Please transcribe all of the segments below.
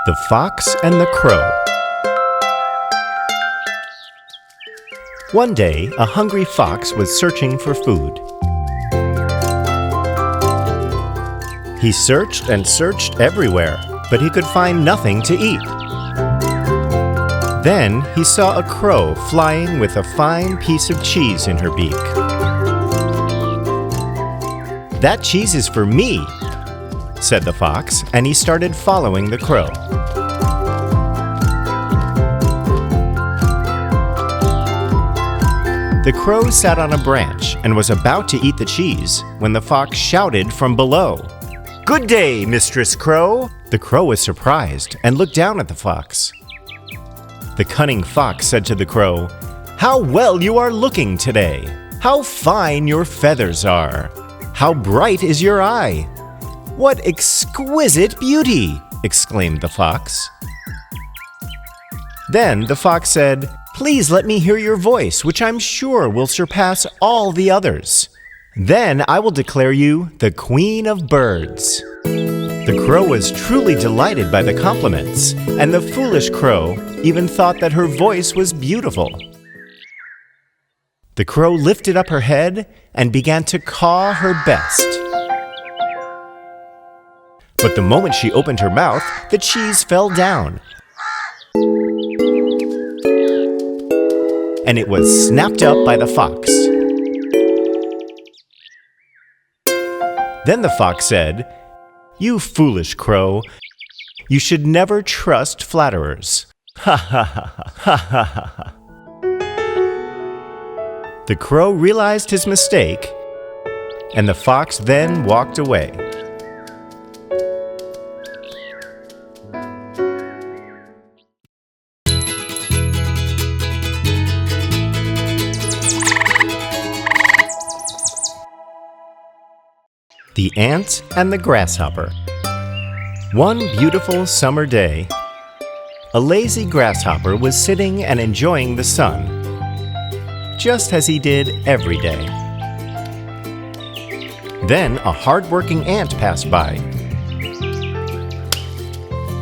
The Fox and the Crow. One day, a hungry fox was searching for food. He searched and searched everywhere, but he could find nothing to eat. Then he saw a crow flying with a fine piece of cheese in her beak. "That cheese is for me," said the fox, and he started following the crow. The crow sat on a branch and was about to eat the cheese when the fox shouted from below, "Good day, Mistress Crow!" The crow was surprised and looked down at the fox. The cunning fox said to the crow, "How well you are looking today! How fine your feathers are! How bright is your eye! What exquisite beauty!" exclaimed the fox. Then the fox said, "Please let me hear your voice, which I'm sure will surpass all the others. Then I will declare you the Queen of Birds." The crow was truly delighted by the compliments, and the foolish crow even thought that her voice was beautiful. The crow lifted up her head and began to caw her best. But the moment she opened her mouth, the cheese fell down, and it was snapped up by the fox. Then the fox said, "You foolish crow, you should never trust flatterers." Ha ha ha ha ha ha ha. The crow realized his mistake, and the fox then walked away. The Ant and the Grasshopper. One beautiful summer day, a lazy grasshopper was sitting and enjoying the sun, just as he did every day. Then a hard-working ant passed by,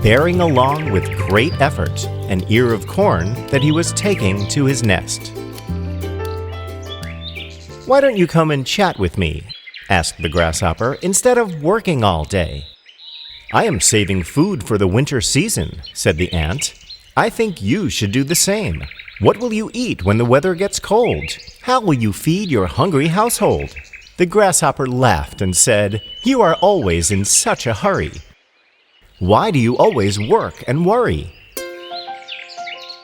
bearing along with great effort an ear of corn that he was taking to his nest. "Why don't you come and chat with me?" asked the grasshopper, "instead of working all day?" "I am saving food for the winter season," said the ant. "I think you should do the same. What will you eat when the weather gets cold? How will you feed your hungry household?" The grasshopper laughed and said, "You are always in such a hurry. Why do you always work and worry?"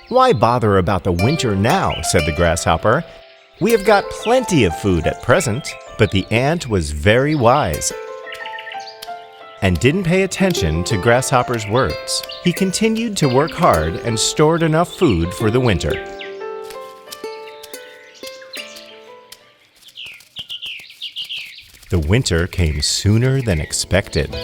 "Why bother about the winter now?" said the grasshopper. "We have got plenty of food at present." But the ant was very wise and didn't pay attention to Grasshopper's words. He continued to work hard and stored enough food for the winter. The winter came sooner than expected.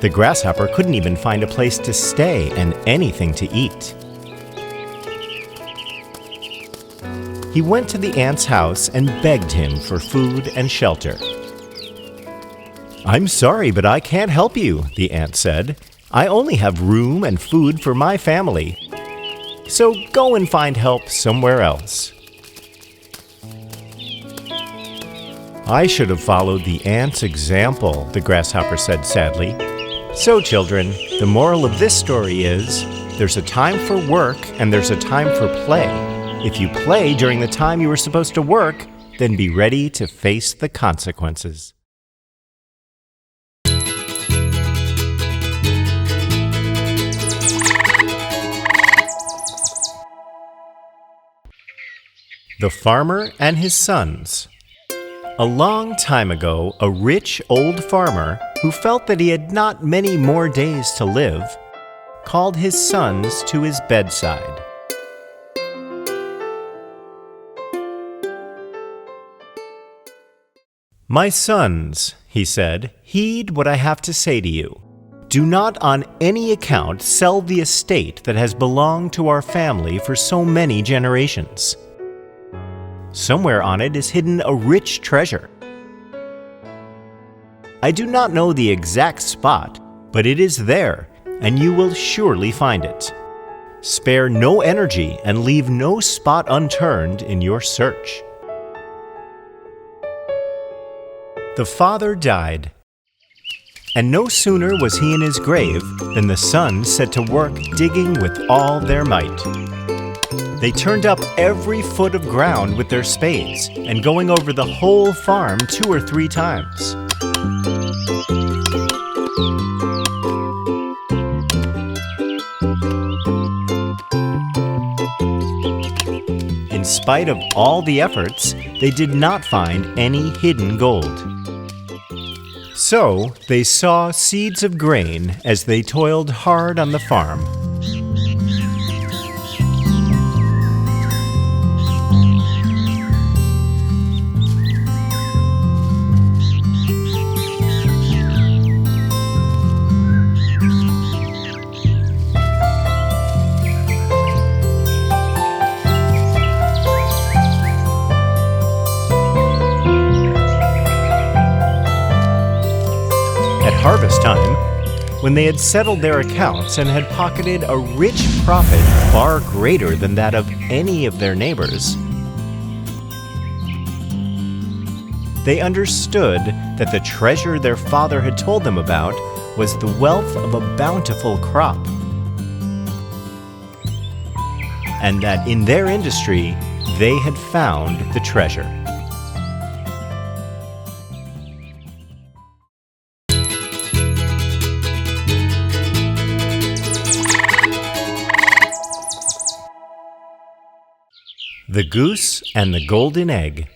The grasshopper couldn't even find a place to stay and anything to eat. He went to the ant's house and begged him for food and shelter. "I'm sorry, but I can't help you," the ant said. "I only have room and food for my family. So go and find help somewhere else." "I should have followed the ant's example," the grasshopper said sadly. So, children, the moral of this story is, there's a time for work and there's a time for play. If you play during the time you were supposed to work, then be ready to face the consequences. The Farmer and His Sons. A long time ago, a rich old farmer, who felt that he had not many more days to live, called his sons to his bedside. "My sons," he said, "heed what I have to say to you. Do not on any account sell the estate that has belonged to our family for so many generations. Somewhere on it is hidden a rich treasure. I do not know the exact spot, but it is there, and you will surely find it. Spare no energy and leave no spot unturned in your search. The father died, and no sooner was he in his grave than the sons set to work digging with all their might. They turned up every foot of ground with their spades and going over the whole farm 2 or 3 times. In spite of all the efforts, they did not find any hidden gold. So they saw seeds of grain as they toiled hard on the farm. Harvest time, when they had settled their accounts and had pocketed a rich profit far greater than that of any of their neighbors, they understood that the treasure their father had told them about was the wealth of a bountiful crop, and that in their industry they had found the treasure. The Goose and the Golden Egg.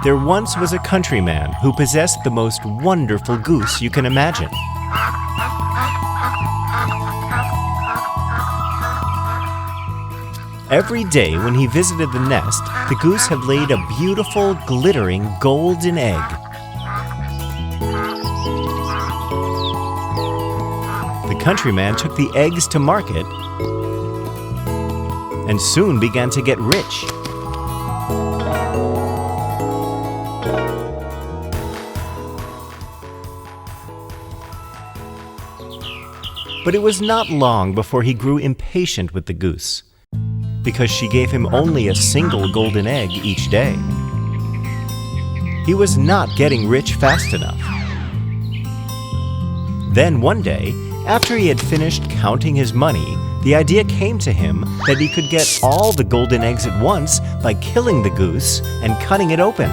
There once was a countryman who possessed the most wonderful goose you can imagine. Every day when he visited the nest, the goose had laid a beautiful, glittering golden egg. The countryman took the eggs to market and soon began to get rich. But it was not long before he grew impatient with the goose, because she gave him only a single golden egg each day. He was not getting rich fast enough. Then one day, after he had finished counting his money, the idea came to him that he could get all the golden eggs at once by killing the goose and cutting it open.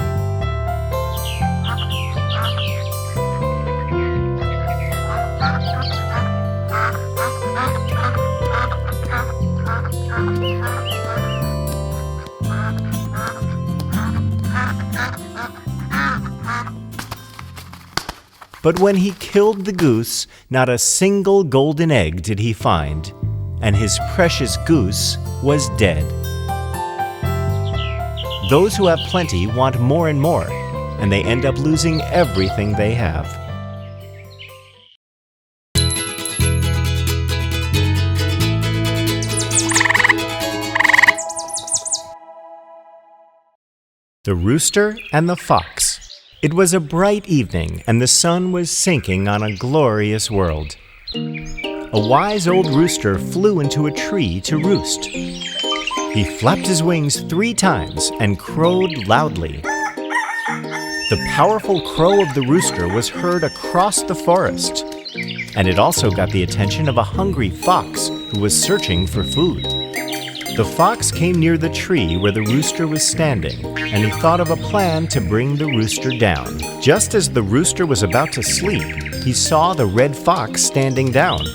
But when he killed the goose, not a single golden egg did he find, and his precious goose was dead. Those who have plenty want more and more, and they end up losing everything they have. The Rooster and the Fox. It was a bright evening, and the sun was sinking on a glorious world. A wise old rooster flew into a tree to roost. He flapped his wings 3 times and crowed loudly. The powerful crow of the rooster was heard across the forest, and it also got the attention of a hungry fox who was searching for food. The fox came near the tree where the rooster was standing, and he thought of a plan to bring the rooster down. Just as the rooster was about to sleep, he saw the red fox standing down.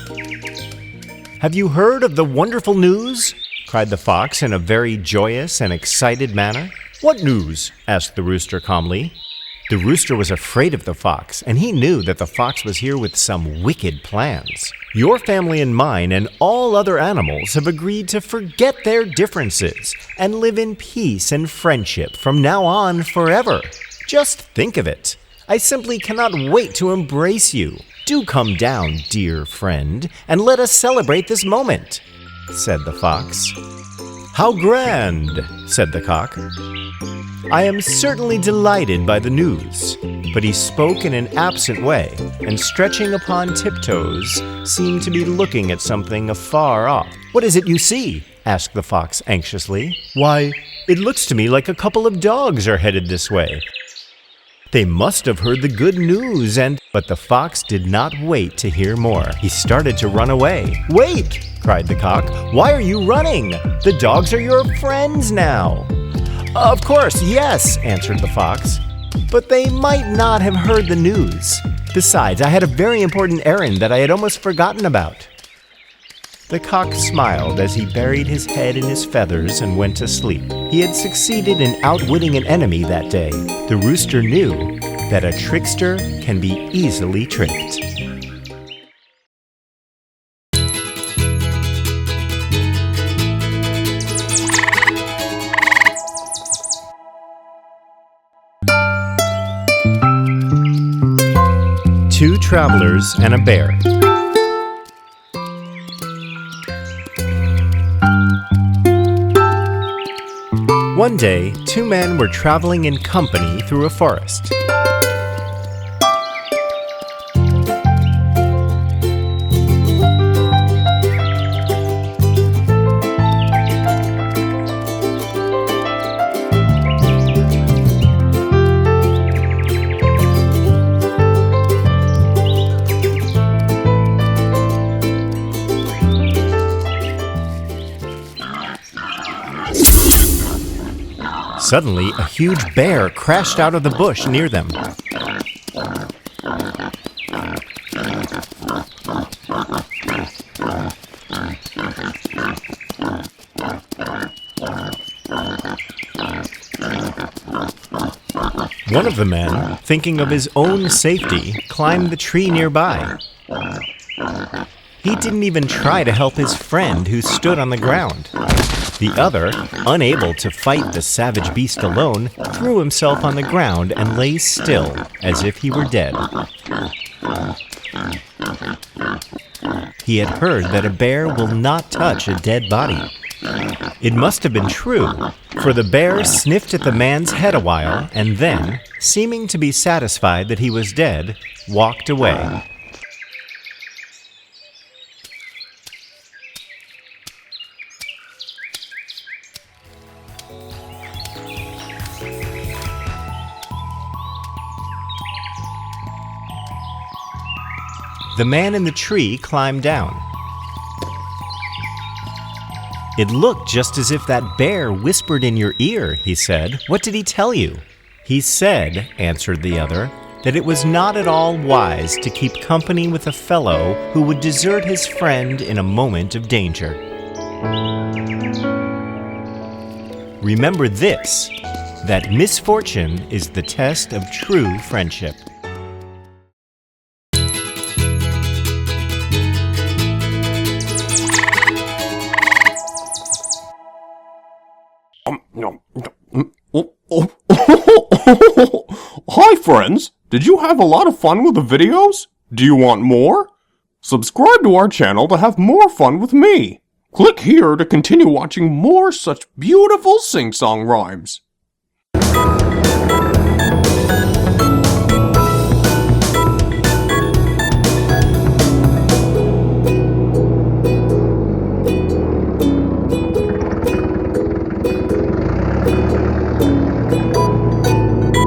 "Have you heard of the wonderful news?" cried the fox in a very joyous and excited manner. "What news?" asked the rooster calmly. The rooster was afraid of the fox, and he knew that the fox was here with some wicked plans. "Your family and mine and all other animals have agreed to forget their differences and live in peace and friendship from now on forever. Just think of it. I simply cannot wait to embrace you. Do come down, dear friend, and let us celebrate this moment," said the fox. "How grand," said the cock. "I am certainly delighted by the news." But he spoke in an absent way, and stretching upon tiptoes, seemed to be looking at something afar off. "What is it you see?" asked the fox anxiously. "Why, it looks to me like a couple of dogs are headed this way. They must have heard the good news and—" But the fox did not wait to hear more. He started to run away. "Wait!" cried the cock. "Why are you running? The dogs are your friends now." "Of course, yes," answered the fox. "But they might not have heard the news. Besides, I had a very important errand that I had almost forgotten about." The cock smiled as he buried his head in his feathers and went to sleep. He had succeeded in outwitting an enemy that day. The rooster knew that a trickster can be easily tricked. Two Travelers and a Bear. One day, two men were traveling in company through a forest. Suddenly, a huge bear crashed out of the bush near them. One of the men, thinking of his own safety, climbed the tree nearby. He didn't even try to help his friend who stood on the ground. The other, unable to fight the savage beast alone, threw himself on the ground and lay still, as if he were dead. He had heard that a bear will not touch a dead body. It must have been true, for the bear sniffed at the man's head a while and then, seeming to be satisfied that he was dead, walked away. The man in the tree climbed down. "It looked just as if that bear whispered in your ear," he said. "What did he tell you?" "He said," answered the other, "that it was not at all wise to keep company with a fellow who would desert his friend in a moment of danger. Remember this, that misfortune is the test of true friendship." Hi friends, did you have a lot of fun with the videos? Do you want more? Subscribe to our channel to have more fun with me. Click here to continue watching more such beautiful sing-song rhymes.